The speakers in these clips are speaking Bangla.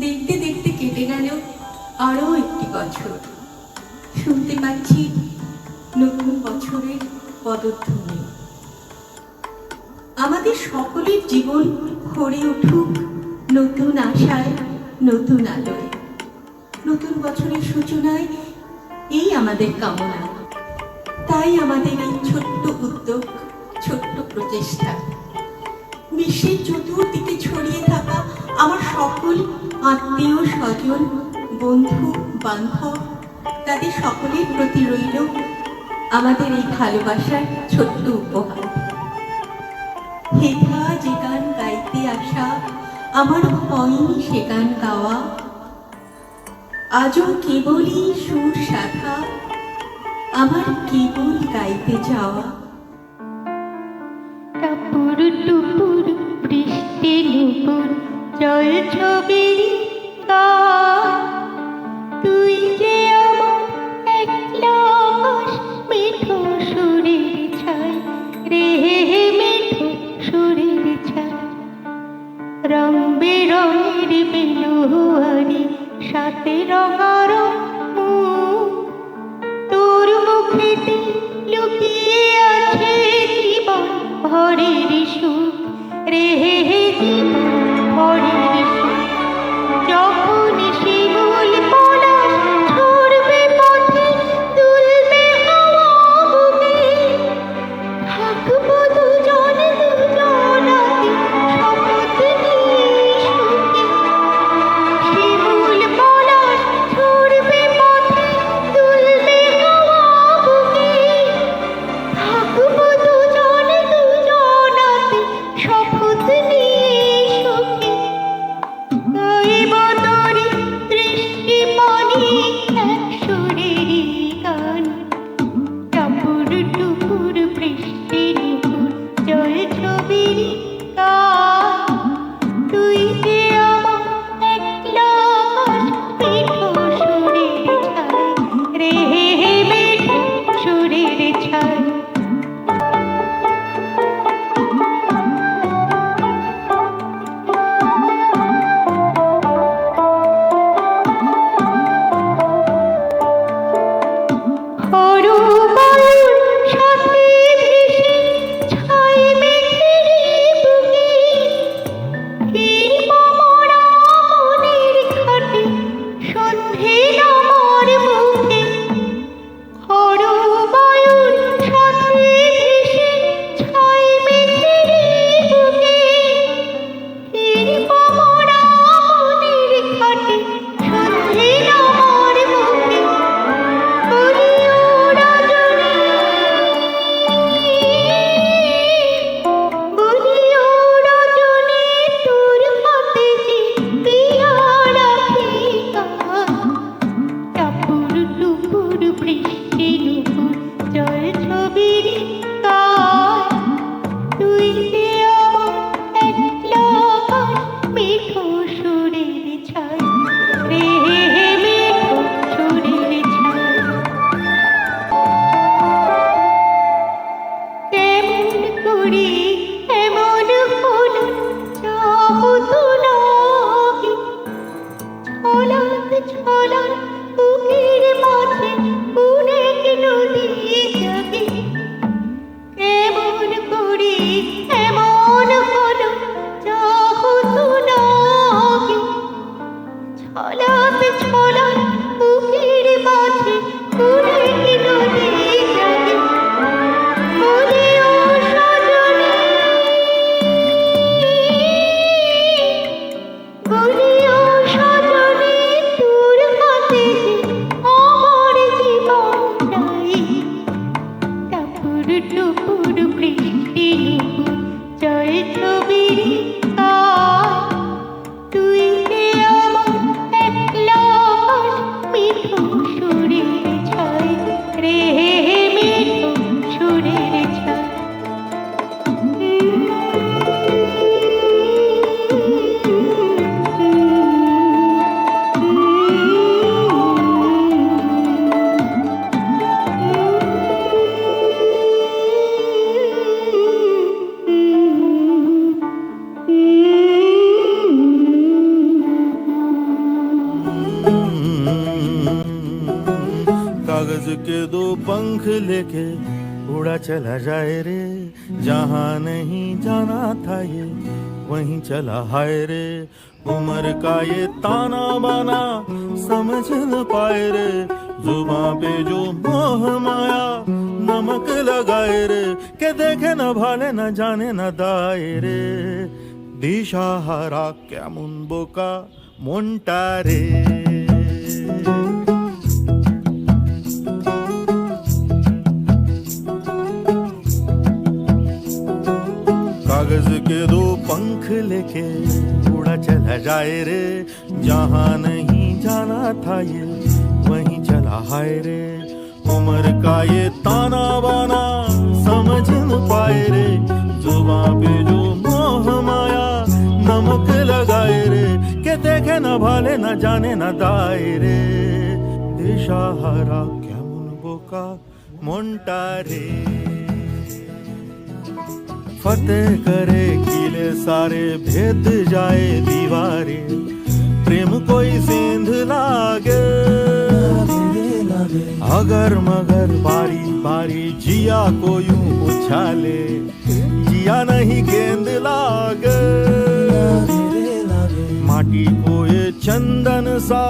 দেখতে দেখতে কেটে গেল আরো একটি বছর। শুনতে পাচ্ছি নতুন বছরের পদধ্বনি। আমাদের সকলের জীবন ভরে উঠুক নতুন আশায়, নতুন আলোয়। নতুন বছরের সূচনায় এই আমাদের কামনা। তাই আমাদের এই ছোট্ট উদ্যোগ, ছোট্ট প্রচেষ্টা। বিশ্বের চতুর্দিকে ছড়িয়ে থাকা আমার সকল আত্মীয় স্বজন, বন্ধু বান্ধব, তাদের সকলের প্রতি রইল আমাদের এই ভালোবাসার ছোট্ট উপহার। হেথা যে গান গাইতে আসা, আমার হয়নি সে গান গাওয়া, আজও কেবলই সুর সাধা, আমার কেবল গাইতে যাওয়া। টাপুর টুপুর বৃষ্টি নুপুর জল ছবির গান, তুই যে আমার একলাস মিঠো সুরের ছাই রে, মিঠো সুরের ছাই। রং বেরঙের বেলুয়ারি সাথে রঙার মুখ, তোর মুখেতে লুকিয়ে আছে জীবন ভরের সুখ রে, জীবন ভরের সুখ। যখন শিমুল পলাশ ঝরবে পথে, তুলবে হাওয়া বুকে, থাকবো দুজন দুজনাতে শপথ নিয়ে সুখে। শিমুল পলাশ ঝরবে পথে, তুলবে হাওয়া বুকে, থাকবো দুজন দুজনাতে শপথ নিয়ে সুখে। গাইব তোরে দৃষ্টি পানি এক সুরেরই গান, টাপুর টুপুর বৃষ্টি নুপুর জল ছবির গান, তুই যে আমার একলাস মিঠো সুরের ছাই রে, মিঠো সুরের ছাই। হরু বায়ুর সাথে ভেসে ছাই মেঘের বুকে, ফিরব মোরা মনের ঘাটে সন্ধে নামার মুখে। হরু বায়ুর সাথে ভেসে ছাই মেঘের বুকে, ফিরব মোরা মনের ঘাটে সন্ধে নামার মুখে। বলিও রজনী, বলিও রজনী, তোর হাতে যে পিয়া রাখি গান, টাপুর টুপুর বৃষ্টি নুপুর জল ছবির গান, তুই যে আমার একলাস মিঠো সুরের ছাই রে, মিঠো সুরের ছাই। কেমন করি এমন হলো চাহতো নাহি, ছলাক ছলাক বুকের মাঝে অনেক নদী জাগে। কেমন করি এমন হলো চাহতো নাহি, ছলাক ছলাক বুকের মাঝে অনেক নদী জাগে। বলিও সজনী, বলিও সজনী, তোর হাতে যে আমার জীবনটাই। টাপুর টুপুর বৃষ্টি নুপুর জল ছবির গান, তুই যে আমার একলাস মিঠো সুরের ছাই রে, মিঠো সুরের ছাই। कागज के दो पंख लेके उड़ा चला जाए रे, जहाँ नहीं जाना था ये वहीं चला हाय रे। उम्र का ये ताना बाना समझ न पाए रे, जुबां पे जो मोह माया नमक लगाए रे, के देखे न भाले न जाने न दाए रे। दिशाहारा কেমন বোকা মনটা রে। कागज के दो पंख लेके उड़ा चला जाए रे, जहाँ नहीं जाना था ये वहीं चला हाय रे। उम्र का ये ताना बाना समझ न पाए रे, जुबां पे जो मोह माया नमक लगाए रे, के देखे न भाले न जाने न दाए रे। दिशाहारा কেমন বোকা মনটা রে। फतेह करे किले सारे भेद जाए दीवारे, प्रेम कोई सेंध लागे अगर मगर बारी बारी जिया को यूं उछाले, जिया नहीं गेंद लागे। माटी को ये चंदन सा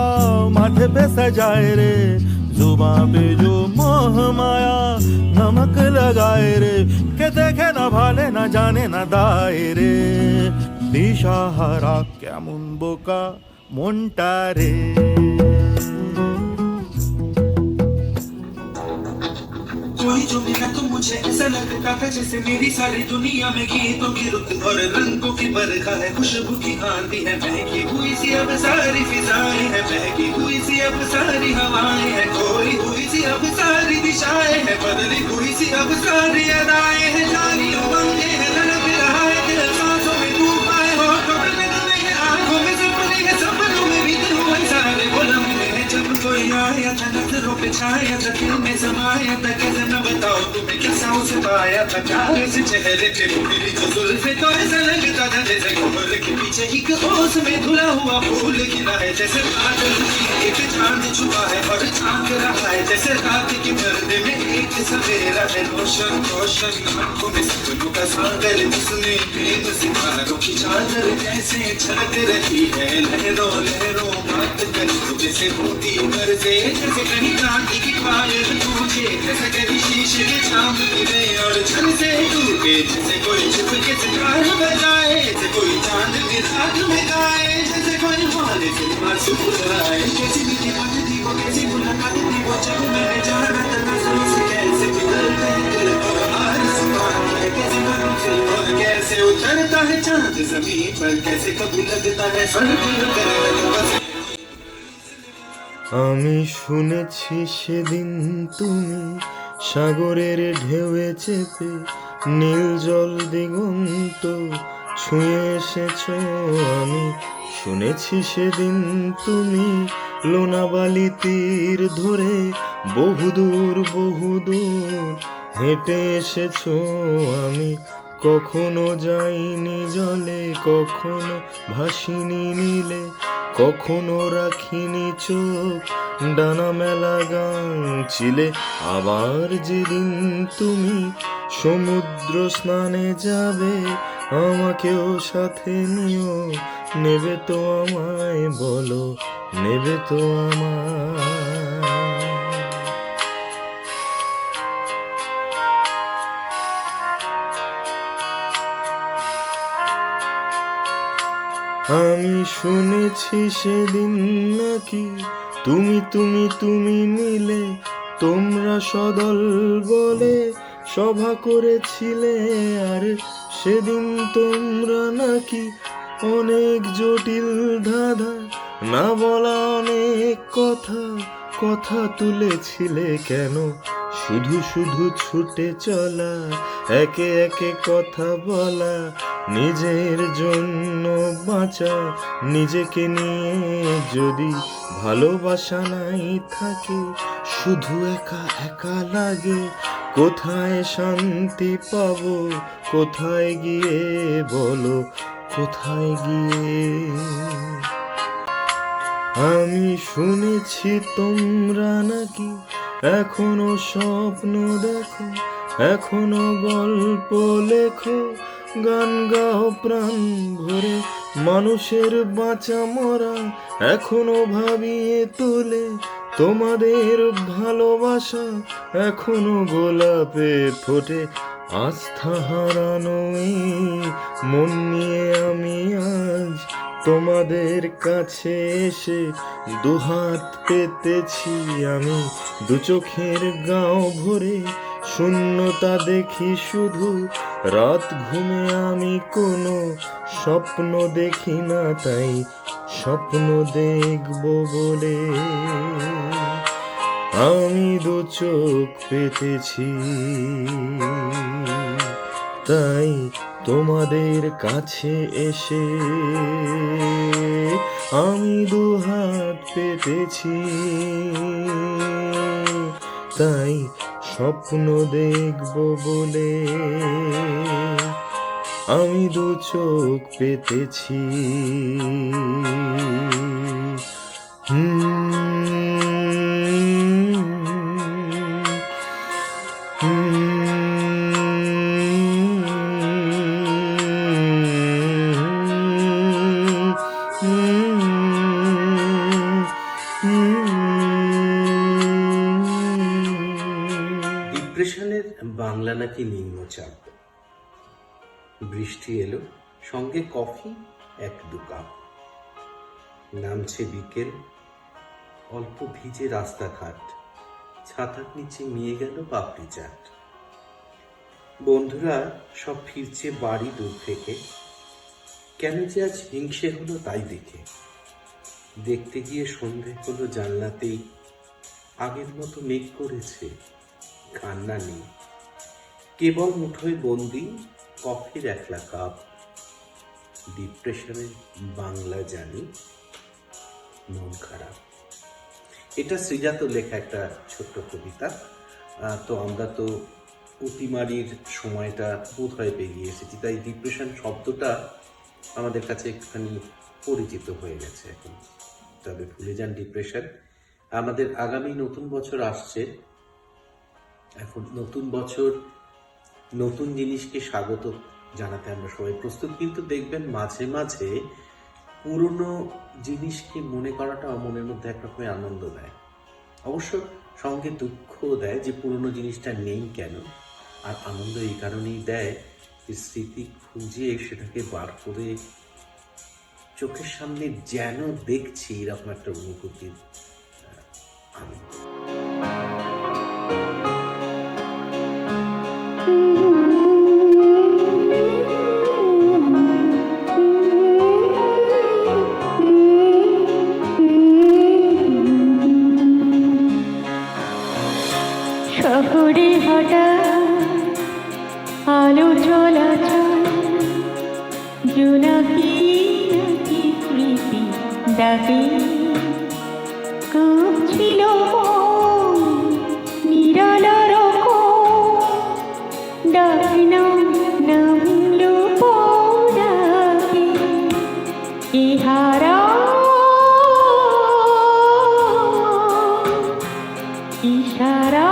माथे पे सजाए रे, जुबां पे जो मोह माया नमक लगाए रे, के देखे न भाले न जाने न दाए रे। दिशाहारा কেমন বোকা মনটা রে। कोई जो मिला तो मुझे ऐसा लगता था जैसे मेरी सारी दुनिया में गीतों की रुत और रंगों की बरखा है, खुशबू की आंधी है, महकी हुई सी अब सारी फिजाएं है, महकी हुई सी अब सारी हवाएं है, खोई हुई सी अब सारी दिशाएं है, बदली हुई सी अब सारी अदाएं है, जारी उमंगे है, तड़प रहा है दिल, सांसों में डूब आए हो कब्र में है, आंखों में सपने है, सपनों में भी दिल हुए सारे वो लम्हे हैं जब कोई आया था, नजरों पे छाया था, दिल में समाया था, कैसे न बताओ तुम्हें कैसा उसे पाया था। प्यार से चेहरे पे मेरी जो जुल्फे तो ऐसा लगता था जैसे कोहरे के पीछे एक ओस में धुला हुआ फूल खिला है, जैसे बादल में एक चांद छुपा है और झांक रहा है, जैसे रात के पर्दे में एक सवेरा है, रोशन रोशन आंखों में सपनों का सागर, जिसमें प्रेम सितारों की चादर जैसे छलक रही है, लहरों लहरों बात करी तो जैसे होती से, जैसे कहीं क्रांति की पायल टूटे, जैसे कहीं शीशे के चांद गिरे और झल से टूटे, जैसे कोई छुप के सितार बजाए, जैसे कोई चांद की रात में गाए, जैसे कोई माले से मासूम गुजराए, कैसी मीठी बात थी वो, कैसी मुलाकात थी वो, जब मैंने जाना था नजरों से कैसे बिगड़ते दिल और आसमान है, कैसे मंजिल और कैसे उतरता है चांद जमीन पर, कैसे कभी लगता है स्वर्ग। আমি শুনেছি সেদিন তুমি সাগরের ঢেউয়ে চেপে নীল জল দিগন্ত ছুঁয়ে এসেছো। আমি শুনেছি সেদিন তুমি লোনাবালি তীর ধরে বহুদূর বহুদূর হেঁটে এসেছো। আমি কখনো যাইনি জলে, কখনো ভাসিনি নীলে, কখনো রাখিনি চোখ ডানা মেলা গান ছিলে। আবার যেদিন তুমি সমুদ্র স্নানে যাবে, আমাকেও সাথে নিও, নেবে তো আমায়, বলো নেবে তো আমায়। আমি শুনেছি সেদিন নাকি তুমি তুমি তুমি মিলে তোমরা সদল বলে সভা করেছিলে, আর সেদিন তোমরা নাকি অনেক জটিল ধাঁধা না বলা অনেক কথা কথা তুলেছিলে। কেন শুধু শুধু ছুটে চলা, একে একে কথা বলা, নিজের জন্য বাঁচা, নিজেকে নিয়ে যদি ভালোবাসা নাই থাকে, শুধু একা একা লাগে। কোথায় শান্তি পাবো, কোথায় গিয়ে বলো, কোথায় গিয়ে? আমি শুনেছি তোমরা নাকি এখনো স্বপ্ন দেখো, এখনো গল্প লেখো, গান গাও প্রাণ ভরে, মানুষের বাঁচা মরা এখনো ভাবিয়ে তোলে, তোমাদের ভালোবাসা এখনো গোলাপে ফোটে। আস্থা হারানো এই মন নিয়ে আমি আজ তোমাদের কাছে এসে দুহাত পেতেছি আমি, দু চোখের গাঁও ভরে শূন্যতা দেখি শুধু, রাত ঘুমে আমি কোনো স্বপ্ন দেখি না, তাই স্বপ্ন দেখব বলে আমি দু চোখ পেতেছি, তাই তোমাদের কাছে এসে আমি দু হাত পেতেছি, তাই স্বপ্ন দেখব বলে আমি দু চোখ পেতেছি। ডিপ্রেশনের বাংলা নাকি নিম্নচাপ। বৃষ্টি এলো, সঙ্গে কফি 1-2 কাপ। নামছে বিকেল, অল্প ভিজে রাস্তাঘাট, ছাতার নিচে নিয়ে গেল পাপড়ি চাট। বন্ধুরা সব ফিরছে বাড়ি দূর থেকে, কেন যে আজ হিংসে হলো তাই দেখে। দেখতে গিয়ে সন্ধে হলো জানলাতেই, আগের মতো মেঘ করেছে, কান্না নেই, কেবল মুঠোয় বন্দি কফির 1 কাপ। ডিপ্রেশনের বাংলা জানি, মন খারাপ। এটা শ্রীজাত লেখা একটা ছোট্ট কবিতা। তো আমরা তো অতিমারির সময়টা বোধহয় পেরিয়ে এসেছি, তাই ডিপ্রেশন শব্দটা আমাদের কাছে একটুখানি পরিচিত হয়ে গেছে এখন। তবে ভুলে যান ডিপ্রেশন। আমাদের আগামী নতুন বছর আসছে, এখন নতুন বছর নতুন জিনিসকে স্বাগত জানাতে আমরা সবাই প্রস্তুত, কিন্তু দেখবেন মাঝে মাঝে পুরনো জিনিসকে মনে করাটা মনের মধ্যে একরকমের আনন্দ দেয়, অবশ্য সঙ্গে দুঃখও দেয় যে পুরনো জিনিসটা নেই কেন। আর আনন্দ এই কারণেই দেয় যে স্মৃতি খুঁজে সেটাকে বার করে চোখের সামনে যেন দেখছি, এরকম একটা অনুভূতির আনন্দ। শহরে হঠাৎ আলো চলাচল, জোনাকি নাকি স্মৃতি ডাকে, কাঁপছিল মন নিরালার ডাকে, নামলো পরাগে ইহারা ইশারা,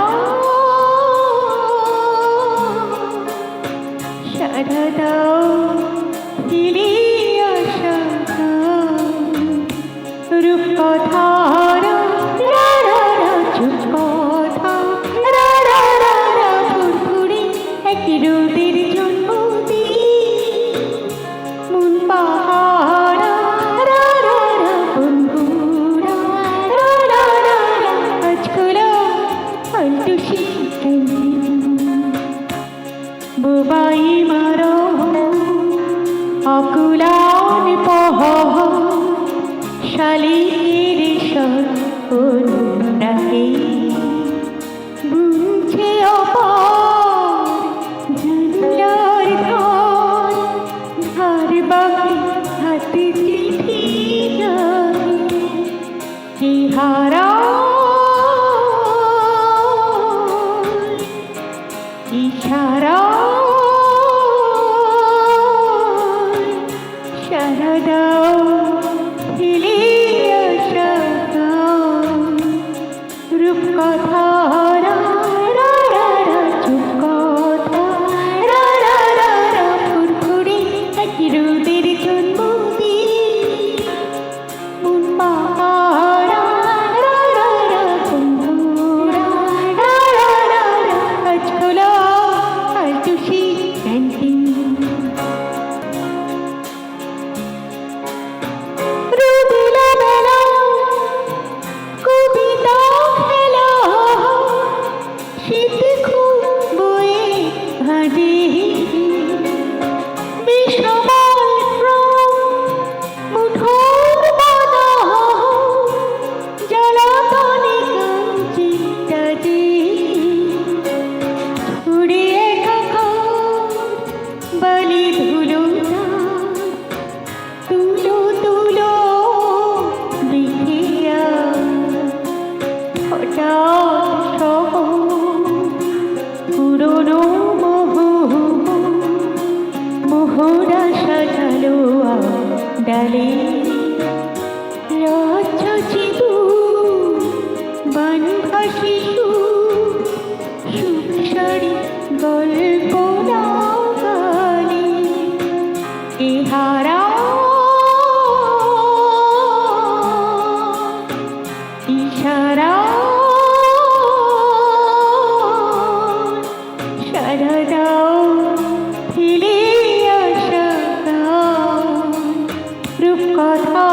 সাধা দাও দিলি আশা, রূপকথা চুপ কথা ফুরফুরি এক রোদের জন্মদিন, মন পাহারা বন্ধুরা আজ খোলা ফান্টুসি বুবাই মারো অকুলান পহ শালির ডাকে, বুঝে অপার জানলার ঘর, ধার বাকি হাতে চিঠি যায়, ইহারা ইশারা, সারা দাও দিলি আশা, রূপকথা রাত পুরনো মোহরা সাজালো ডালে রাজ্য চিতু বানভা শিশু সুসারি গল্প গালি ইহারা ইশারা সারা দাও ফিরে আসা রূপকথা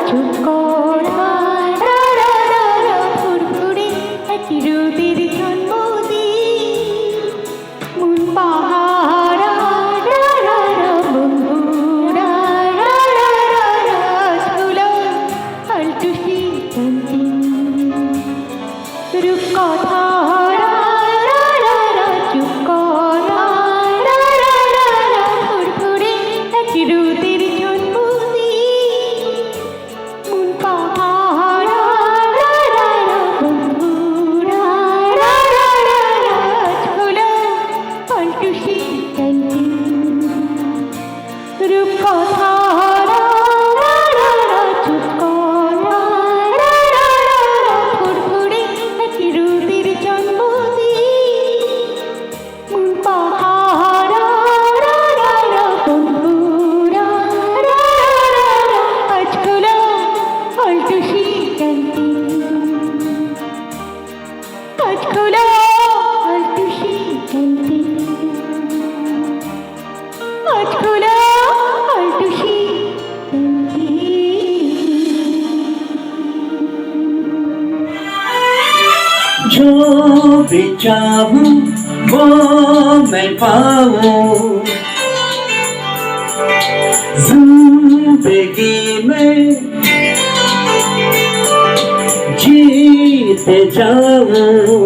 চুপ করা ফুরফুরে চিরদির জন্মদিন মন পাহারা বন্ধুরা ঝুলো আলটুসি রূপকথা চুপ করা ফুরফুরে চিরদির জন্মদিন মন পাহারা বন্ধুরা ঝুলো আলটুসি রূপকথা চুপ করা ফুরফুরে চিরদির জন্মদিন মন পাহারা বন্ধুরা আজগুলো আলটুসি আজগুলো আলটুসি আজগুলো আলটুসি जो भी चाहूं वो मैं पाऊं जिंदगी में जीते जाऊं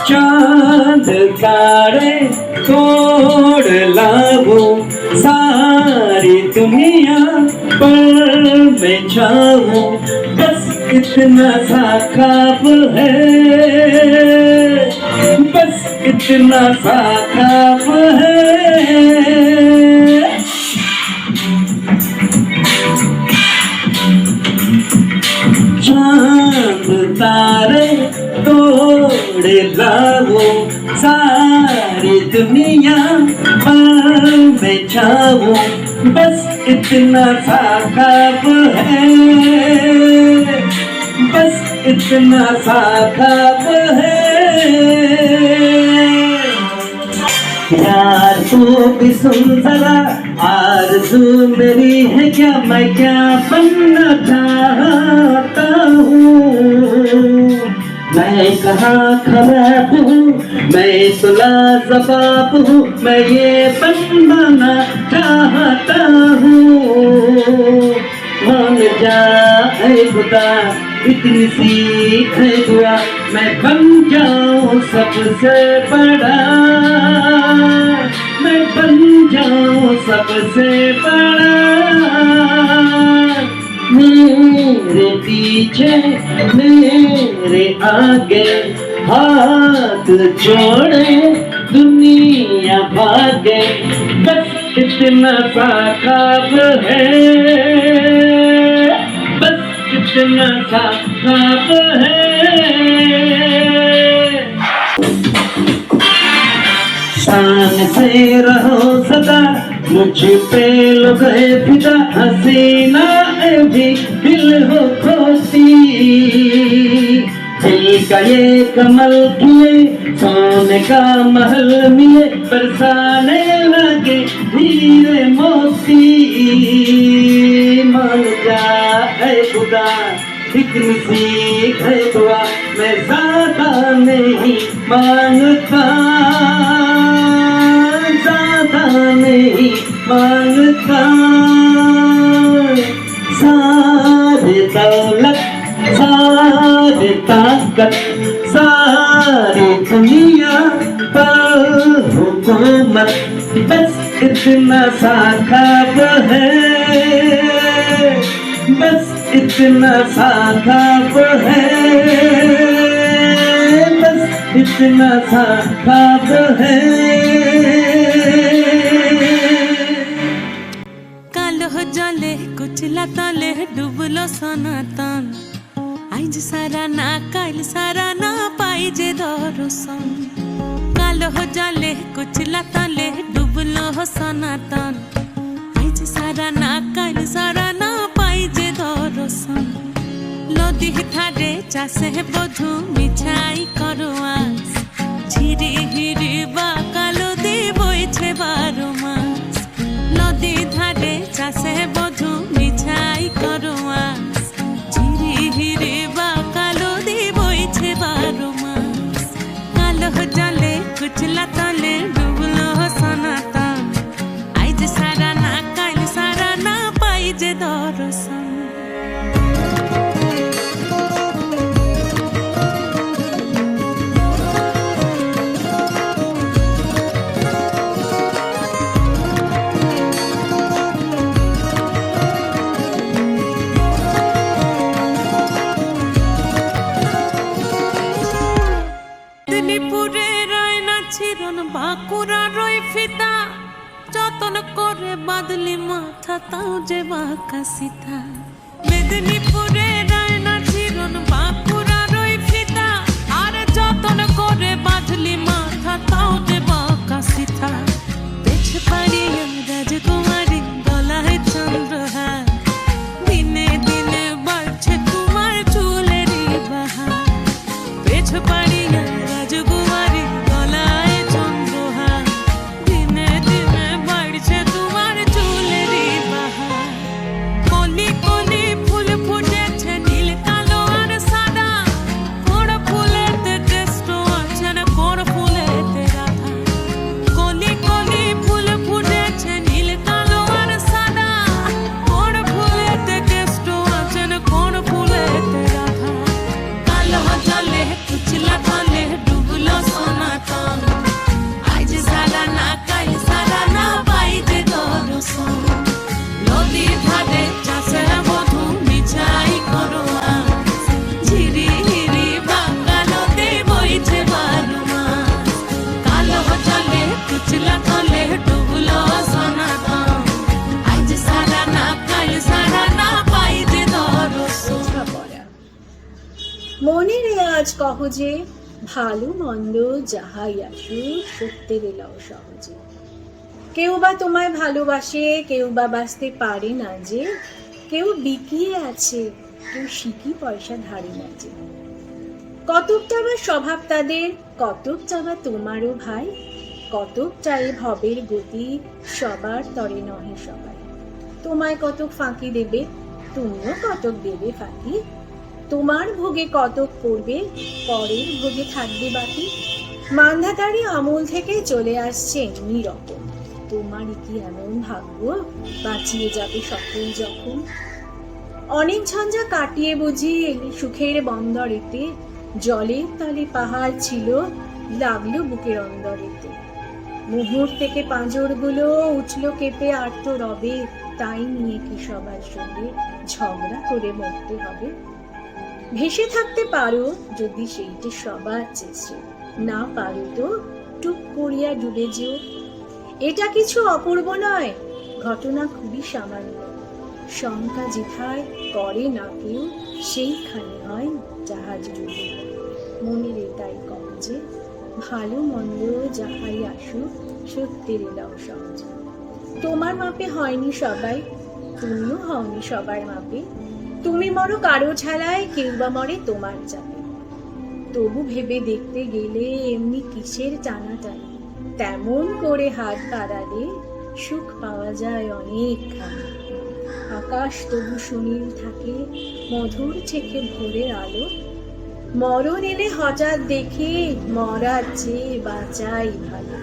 चांद तारे तोड़ लाऊं सारी दुनिया पर मैं चाहूं बस इतना सा ख्वाब है बस इतना सा ख्वाब है चांद तारे तोड़ लाऊं सारी दुनिया पर मैं चाहूं बस इतना सा ख्वाब है बस इतना सा ख्वाब है यार तू भी सुन जरा आरज़ू मेरी है क्या मैं क्या बनना चाहता हूँ मैं कहाँ खराब हूँ मैं तो लाजवाब हूँ मैं ये बनना चाहता हूँ मान जा ऐ खुदा इतनी सी है दुआ मैं बन जाऊं सबसे बड़ा मैं बन जाऊं सबसे बड़ा मेरे पीछे मेरे आगे हाथ जोड़े दुनिया भागे बस इतना सा ख्वाब है बस इतना सा ख्वाब है शान से रहो सदा मुझ पे लोग है फिदा हसीना भी दिल हो खोती दिल का ये कमल किए सोने का महल मिले बरसाने लगे हीरे मोती मान जा ऐ खुदा इतनी सी है दुआ मैं ज्यादा नहीं मांगता ज्यादा नहीं मांगता सारी दौलत सारी ताकत सारी दुनिया पर हुकूमत बस इतना सा ख्वाब है बस इतना सा ख्वाब है, बस इतना सा ख्वाब है। কালো জলে কুচলা তলে ডুবলো সনাতন, আইজ সারা না কাল সারা না পাই যে দর্শন। কালো জলে কুচলা তলে ডুবলো সনাতন, আইজ সারা না কাল সারা না পাই যে দর্শন। নদী ধারে চাষে বধু মিছাই করো আস, ঝিরি হিরি বা কালো দি বইছে 12 মাস। নদী ধারে চাষে বধু মিছাই করো আস, ঝিরি হিরি বা কালো দি বইছে 12 মাস। কালো জলে কুচলা তলে ডুবলো সনাতন, আইজ সারা না কাল সারা না পাই যে দর্শন। মেদিনীপুরের আয়না ছিরন বাঁকুড়া রই ফিতা, যতন করে বাদলি মাথা তাও যে বাঁকা সিথা। মেদিনীপুরের আয়না ছিরন বাঁকুড়া রই ফিতা, আর যতন করে বাদলি মাথা তাও যে বাঁকা সিথা। পেছ পাড়িয়ে রাজকুমারী গলায় চন্দ্রহার, দিনে দিনে বাড়ছে তোমার চুলেরই বাহার। পেছ পাড়িয়ে রাজকুমারী গলায় চন্দ্রহার, দিনে দিনে বাড়ছে তোমার চুলেরই বাহার। কলি কলি ফুল ফুটেছে নীল কালো আর সাদা, কোন ফুলেতে কেষ্ট আছে না কোন ফুলেতে রাধা। কলি কলি ফুল ফুটেছে নীল কালো আর সাদা, কোন ফুলেতে কেষ্ট আছে না কোন ফুলেতে রাধা। কালো জলে কুচলা তলে ডুবলো সনাতন, আজ সারা না কাল সারা না পাই যে দর্শন। নদীর ধারে চাষের বধু মিছাই করো আস, ঝিরি হিরি বাংলা নদী বইছে 12 মাস। কালো জলে কুচলা তলে ডুবলো সনাতন, আজ সারা না কাল সারা না পাই যে দর্শন। বোঝাপড়া। মনের আজ কহ যে ভালো মন্দ যাহাই আসুক সত্যের এলাও সহজে। কেউ বা তোমায় ভালোবাসে, কেউ বা বাঁচতে পারে না যে, কেউ বিকিয়ে আছে, কেউ শিখি পয়সা ধারে না যে। কতকটা বা স্বভাব তাদের, কতকটা বা তোমারও ভাই, কতকটা এ ভবের গতি, সবার তরে নহে সবাই। তোমায় কতক ফাঁকি দেবে, তুমিও কতক দেবে ফাঁকি। তোমার ভোগে কতক করবে, পরের ভোগে থাকবে বাকি। মান্ধাতারি আমল থেকে চলে আসছে এমনি রকম, তোমারই কি এমন ভাগ্য বাঁচিয়ে যাবে সকল যখন। অনেক ঝঞ্ঝা কাটিয়ে বুঝি এলে সুখের বন্দরেতে, জলের তলে পাহাড় ছিল লাগলো বুকের অন্দরেতে। মুহূর্ত থেকে পাঁজরগুলো উঠলো কেঁপে আর্ত রবে, তাই নিয়ে কি সবার সঙ্গে ঝগড়া করে মরতে হবে। ভেসে থাকতে পারো যদি সেইটি সবার চেষ্টা, না পারো তো টুক করিয়া ডুবে যেও। এটা কিছু অপূর্ব নয়, ঘটনা খুবই সামান্য। শঙ্কা যেথায় করে না কেউ, সেইখানে হয় জাহাজ ডুবে। মনের এটাই কম যে ভালো মন্দ যাহাই আসুক সত্যের এলাও সহজ। তোমার মাপে হয়নি সবাই, তুমিও হওনি সবার মাপে। তুমি মরো কারো ছাড়ায়, কেউ বা মরে তোমার চাপে। তবু ভেবে দেখতে গেলে এমনি কিসের টানাটানি, তেমন করে হাত বাড়ালে সুখ পাওয়া যায় অনেকখানি। আকাশ তবু সুনীল থাকে, মধুর ছেকে ভোরের আলো। মরণ এলে হঠাৎ দেখে মরার চেয়ে বাঁচাই ভালো।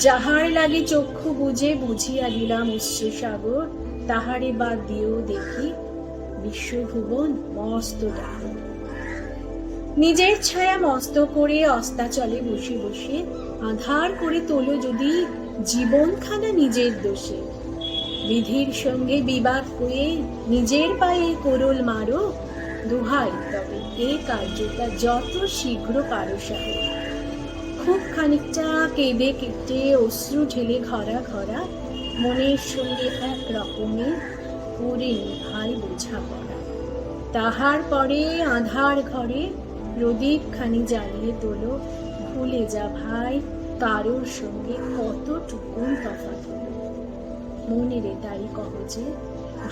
যাহার লাগে চক্ষু বুঝে বুঝিয়া দিলাম উচ্চ সাগর, তাহারে বাদ দিয়েও দেখি বিশ্বভুবন মস্ত ডাক। নিজের ছায়া মস্ত করে অস্তাচলে বসে বসে আধার করে তোলো যদি জীবনখানা নিজের দোষে। বিধির সঙ্গে বিবাদ হয়ে নিজের পায়ে কোরল মারো, দুহাই তবে এ কার্যটা যত শীঘ্র পারো সারো। খুব খানিকটা কেঁদে কেটে অশ্রু ঢেলে ঘরা ঘরা মনের সঙ্গে এক রকমের করে নিভাই বোঝাপড়া। তাহার পরে আধার ঘরে প্রদীপ খানি জ্বালিয়ে তোলো, ভুলে যা ভাই কারোর সঙ্গে কতটুকুন তফাৎ হলো। মনেরে তারি কহ যে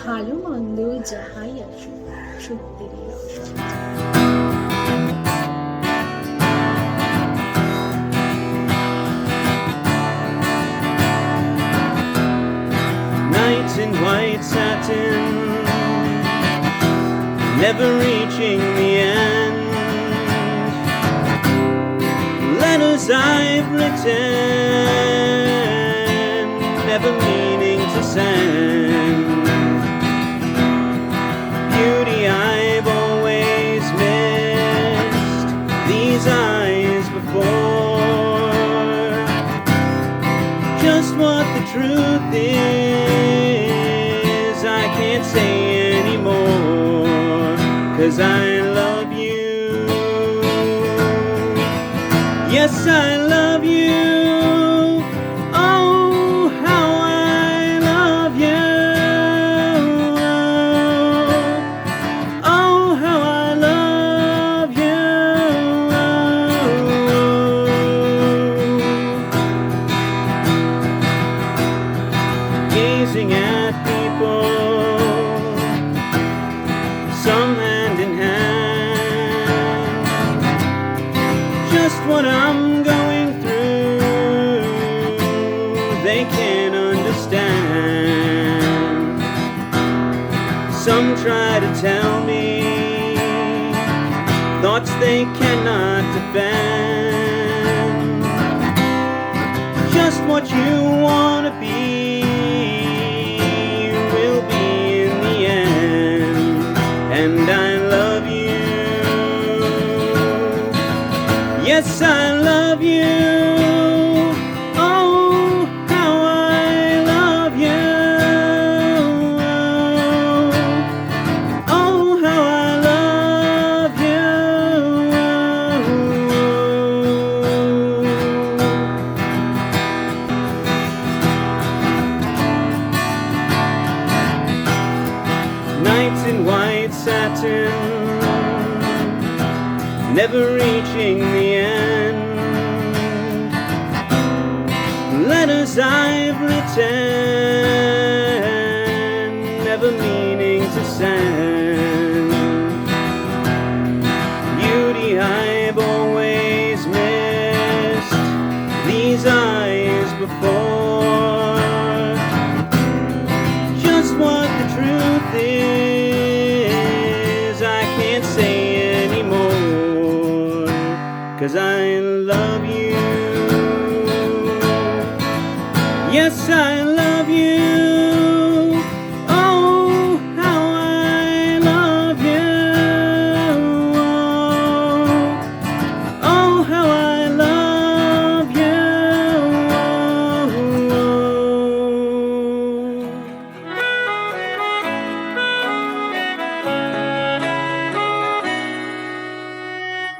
ভালো মন্দ যাহাই আসুক সত্যেরই রস। Nights in white satin, never reaching the end. Letters I've written, never meaning to send. Beauty I've always missed, these eyes before. Just what the truth is, I can't say anymore, 'cause I love you. Yes, I love you. Oh, how I love you. Oh, how I love you. Gazing at people, some hand in hand, just what I'm going through, they can't understand. Some try to tell me thoughts they cannot defend. Just what you want to be will be in the end, and I love you. Yes, I love you. Oh, how I love you. Oh, how I love you. Nights in white satin, never reaching the end. Letters I've written, never meaning to send. Beauty I've always missed, these eyes before. Just what the truth is, I can't say anymore, 'cause I love you. Yes, I love you. Oh, how I love you. Oh, how I love you.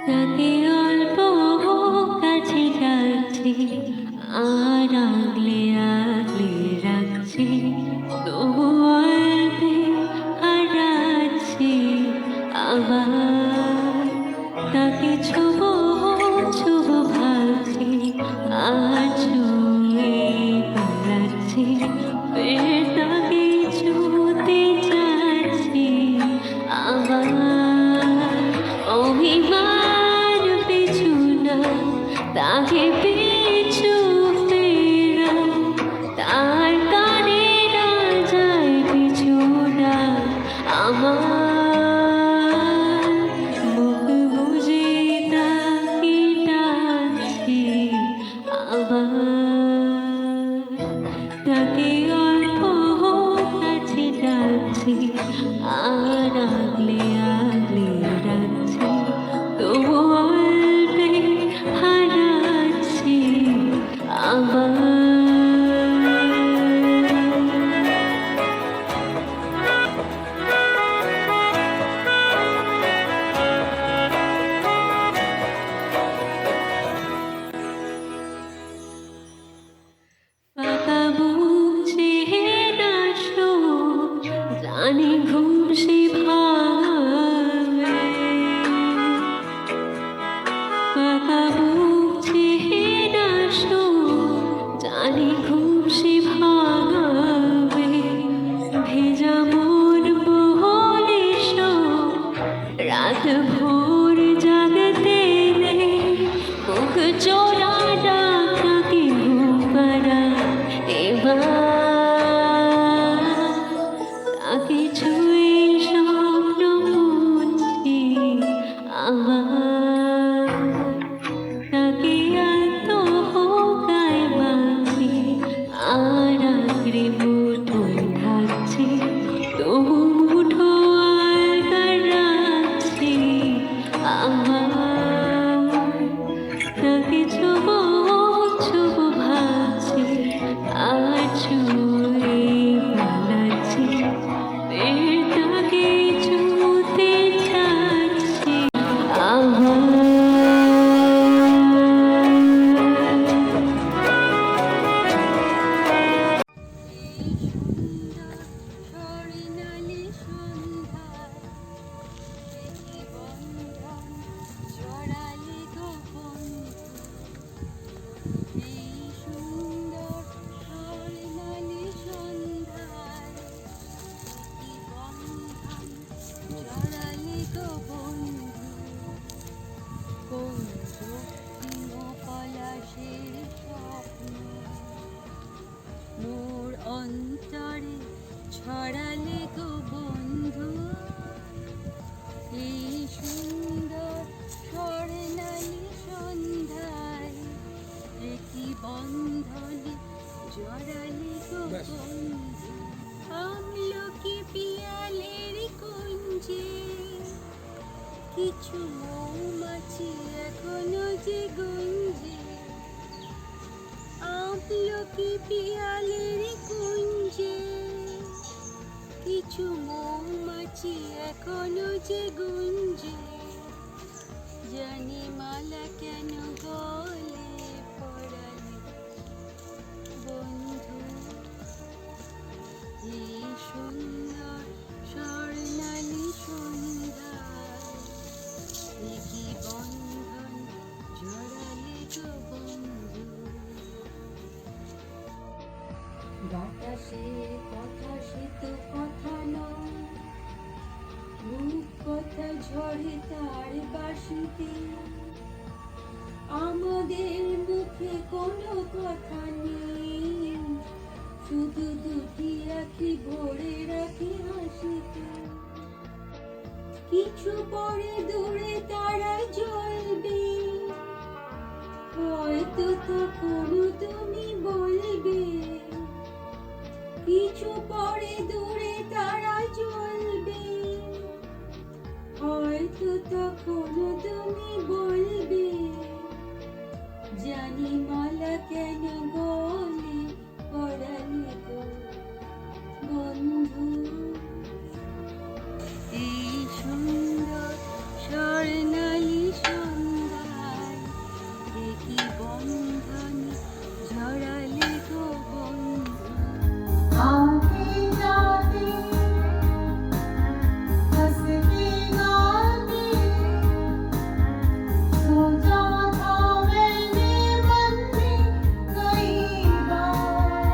তাকে অল্প কাছে ডাকছি, আর আগলে আগলে রাখছি, তবু অল্পে হারাচ্ছি আবার। তাকে ছোবো ছোবো ভাবছি, আর ছুঁয়ে পালাচ্ছি, ফের তাকে ছুঁতে চাচ্ছি আবার। অভিমান পিছু না, তাকে পিছু ফেরা, তার কানে না যায় পিছু না আমার। মুখ বুঝে তাকে ডাকছি আবার। তাকে অল্প কাছে ডাকছি, আর আগলে আগলে রাখছি, তবু অল্পে হারাচ্ছি আবার। জানি ঘুম সে ভাঙাবে ফাঁকা বুক চেয়ে না শো জানি ঘুম সে ভাঙাবে ভেজা মন বহলে শো রাত ভোর জাগতে নেই মুখ চোরা ডাকি ঘুম পাড়া এবার তাকে ছুঁয়ে স্বপ্ন মুছি আমার তাকে এত হোকায় বাঁধি আর আঁকড়ে মুঠোয় থাকছে তবু মুঠো আর রাখছি আমার তাকে ছোবো ছোবো ভাবছি আর ছুঁয়ে পালাচ্ছি ফের তাকে ছুঁতে ছাড়ছি আমার স্বর্ণালী সন্ধ্যায় দেখি বন্ধন জড়ালে গোপন এই সুন্দর স্বর্ণালী সন্ধ্যায় দেখি বন্ধন জড়ালে গোপন কোন দক্ষিণ পলাশের স্বপ্ন মোর অন্তরে ছড়ালে গো বন্ধু এই সুন্দর স্বর্ণালী সন্ধ্যায় একই বন্ধনে জড়ালে গো বন্ধু আমলকি পিয়ালের কুঞ্জে কিছু মৌমাছি এখনো যে গুঞ্জে আমলকি পিয়ালের কুঞ্জে কিছু মৌমাছি এখনো যে গুঞ্জে জানি মালা কেন গলে পড়ালে বন্ধু এই সুন্দর স্বর্ণালী সন্ধ্যায় দেখি বন্ধন জড়ালে গো বন্ধু বাতাসে কথা সে তো কথা নয় রূপ কথা ঝরে তার বাসিতে আমাদের মুখে কোনো কথা নেই শুধু দুটি আঁখি ভরে রাখি হাসিতে কিছু পরে দূরে তারা জ্বলবে হয়তো তখনও তুমি বলবে কিছু পরে দূরে তারা জ্বলবে হয়তো তখনও তুমি বলবে জানি মালা কেন গলে পড়ালে গো বন্ধু এই সুন্দর স্বর্ণালী সন্ধ্যায় দেখি বন্ধন ঝরালে গো বন্ধু आते जाते हंसते गाते सोचा था मैंने मन में कई बार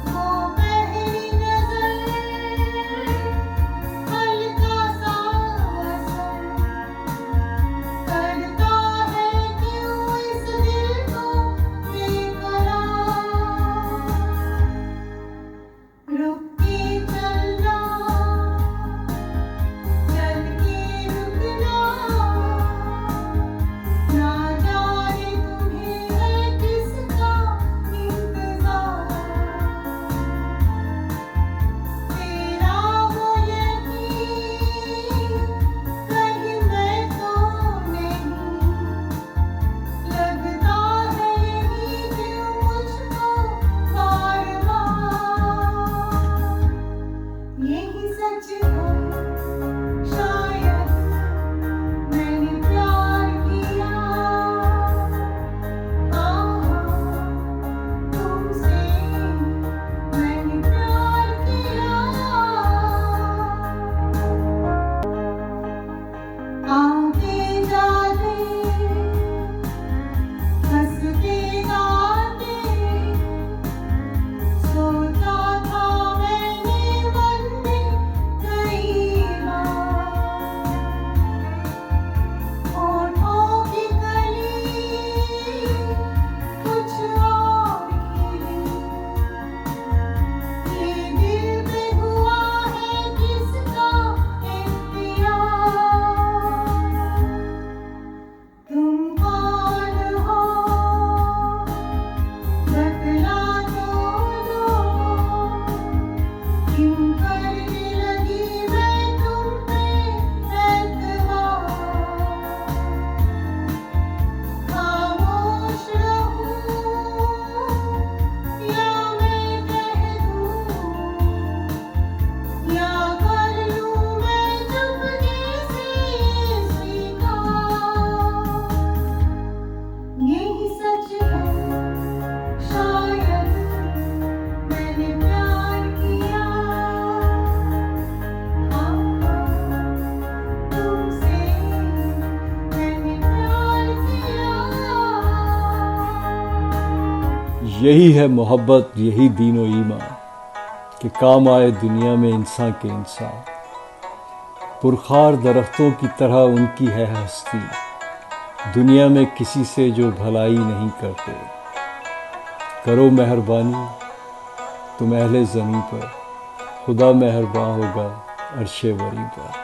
वो पहली नजर हल्का सा असर करता है क्यों इस दिल को बेकरार रुक के चलना चल के रुकना ना जाने तुम्हें है किसका इंतजार तेरा वो यकीन कहीं मैं तो नहीं लगता है यही क्यों मुझको बार बार क्यों करने लगी मैं तुम पे एतबार, खामोश रहूं या मैं कह दूं, या कर लूं मैं चुपके से स्वीकार। यही सच है शायद मैंने प्यार किया, हाँ तुमसे मैंने प्यार किया। यही है मोहब्बत, यही दीनो ईमान कि काम आए दुनिया में इंसान के इंसान। पुरखार दरख्तों की तरह उनकी है हस्ती, दुनिया में किसी से जो भलाई नहीं करते। करो मेहरबानी तुम अहले ज़मीं पर, खुदा मेहरबान होगा अर्शे वरी पर।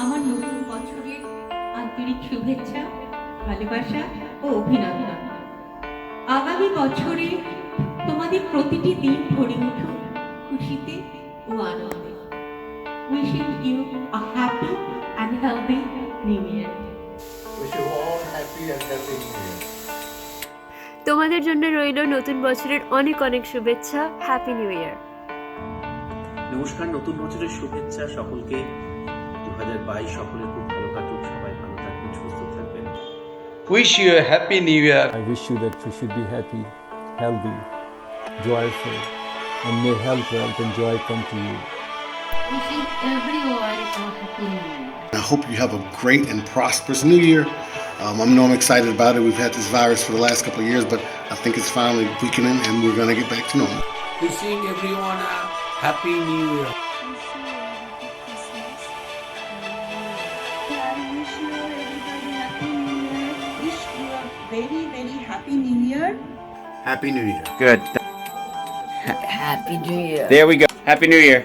আমার নতুন বছরের আন্তরিক শুভেচ্ছা, ভালোবাসা ও অভিনন্দন। আগামী বছরে তোমাদের প্রতিটি দিন ভরে উঠুক খুশিতে ও আনন্দে। Wishing you a happy and healthy new year. তোমাদের জন্য রইল নতুন বছরের অনেক অনেক শুভেচ্ছা। Happy new year. নমস্কার, নতুন বছরের শুভেচ্ছা সকলকে। 2022 সকলের খুব ভালো কাটুক, সবাই ভালো থাকবেন, সুস্থ থাকবেন। Wish you a happy new year. I wish you that you should be happy, healthy, joyful, and may health, wealth, and joy come to you. Wishing everyone a happy new year. I hope you have a great and prosperous new year. I know I'm excited about it. We've had this virus for the last couple of years, but I think it's finally weakening and we're going to get back to normal. Wishing everyone a happy new year. Very, very happy new year. Happy New Year. Good. Happy new year. There we go. Happy New Year.